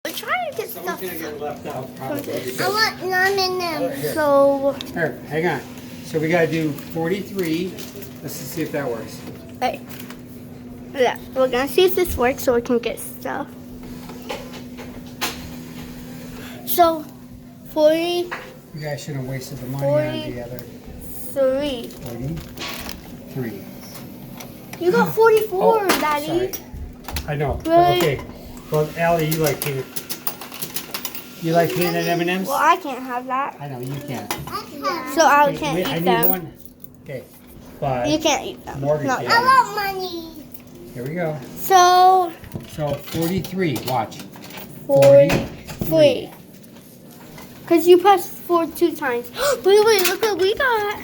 I'm trying to get stuff. Someone's gonna get left out probably. I want none in them. Here. So, Here, hang on. So we gotta do 43. Let's just see if that works. hey. Yeah, we're gonna see if this works so we can get stuff. So, 40. You guys shouldn't have wasted the money on the other 3. 43. You got 44, Daddy. Sorry. I know. Right. Okay. Well, Allie, you like peanut. You like peanut M&Ms? Well, I can't have that. I know you can't. So I Okay, can't wait, eat I need them. one. Okay. But You can't eat them. Morgan No. can. I want money. Here we go. So, So 43. Watch. 43. Because you pressed 4 2 times. Wait, look what we got.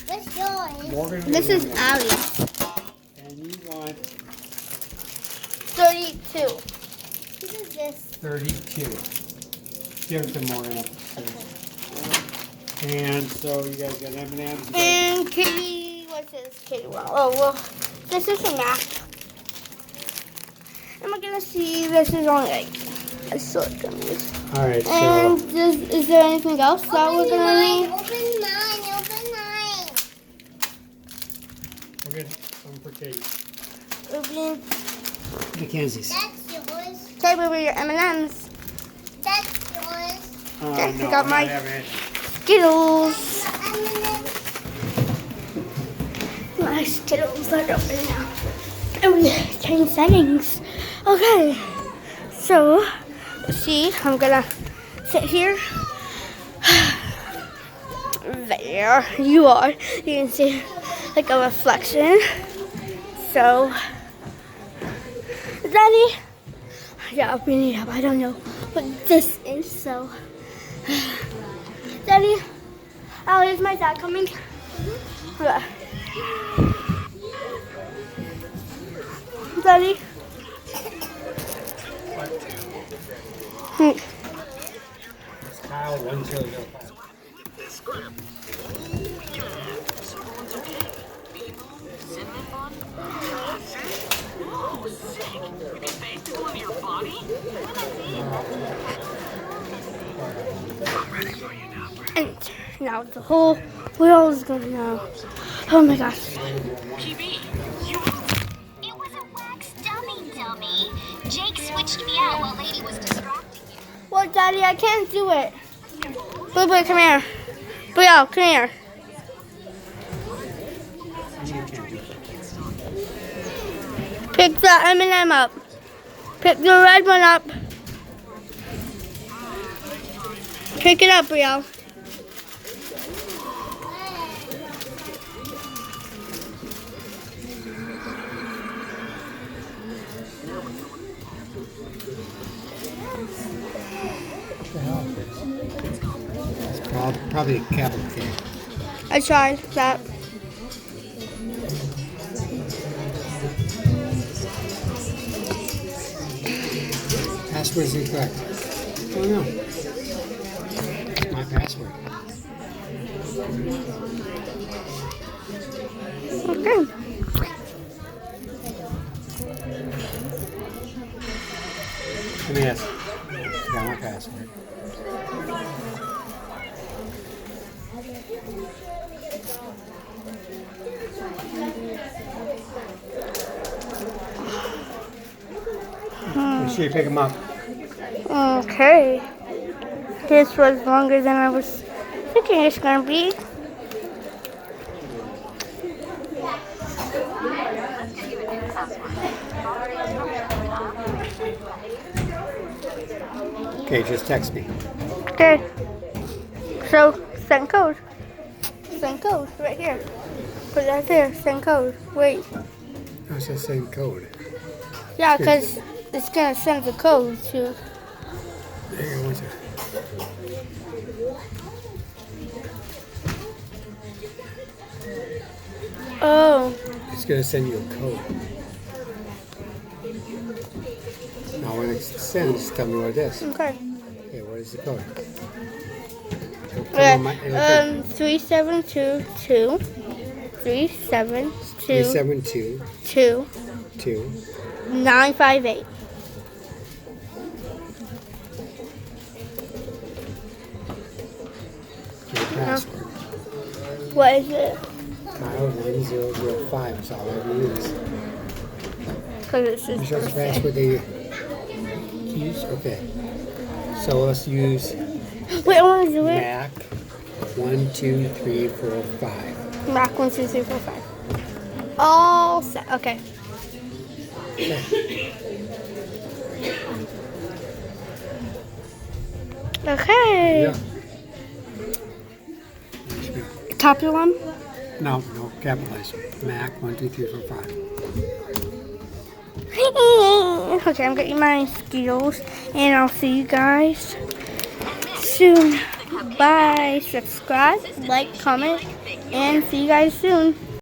What's yours? Morgan, This is Morgan. Allie's. And you want 32. What is this? 32. Give it to Morgan upstairs. And so you guys got M&Ms. And Kitty, what's this? Kitty, well, this is a map. And we're gonna see, this is only like a short gummies. All right. So And is there anything else that we're gonna need? Open mine. we're good. Some for Katie. Open. Mackenzie's. That's yours. Okay, baby, your M&Ms. That's yours. Okay, No, I got I'm my not having it. Skittles. M&M. My Skittles are open now. And we change settings. Okay, so see, I'm gonna sit here. There you are. You can see like a reflection. So, Daddy, yeah, we need help. I don't know what this is. So, Daddy, oh, is my dad coming? Okay. Daddy. Kyle, 1-0. And now the whole wheel is going now. Oh my gosh. TV, it was a wax dummy. Jake switched me out while Lady was distracting you. Well, Daddy, I can't do it. Blue Boy, come here. Blue, come here. Pick the M&M up. Pick the red one up. Pick it up, Brielle. Probably a capital K. I tried that. Password is incorrect. Oh no. My password. Okay. Let me ask. Got my password. Make sure you pick them up. Okay. This was longer than I was thinking it's gonna be. Okay, just text me. Okay. So, send code. Send code right here. Put that there. Send code. Wait. Oh, it's the same code. Yeah, because it's gonna send the code to. Hang on one second. Oh. It's gonna send you a code. Now when it sends, tell me what it is. Okay. Okay, what is the code? Okay. on my- it'll come. 3722 372 372 2 2 958. password. What is it? Kyle 1005 is all I use. Because it's his Show the birthday. password they use? Okay. So let's use Wait, I want to do it. Mac 1, 2, 3, 4, 5. Mac 1, 2, 3, 4, 5. All set. Okay. Okay. Yeah. Capital one. No, capitalize. Mac 1, 2, 3, 4, 5. Okay, I'm getting my Skittles, and I'll see you guys soon. Bye. Subscribe, like, comment, and see you guys soon.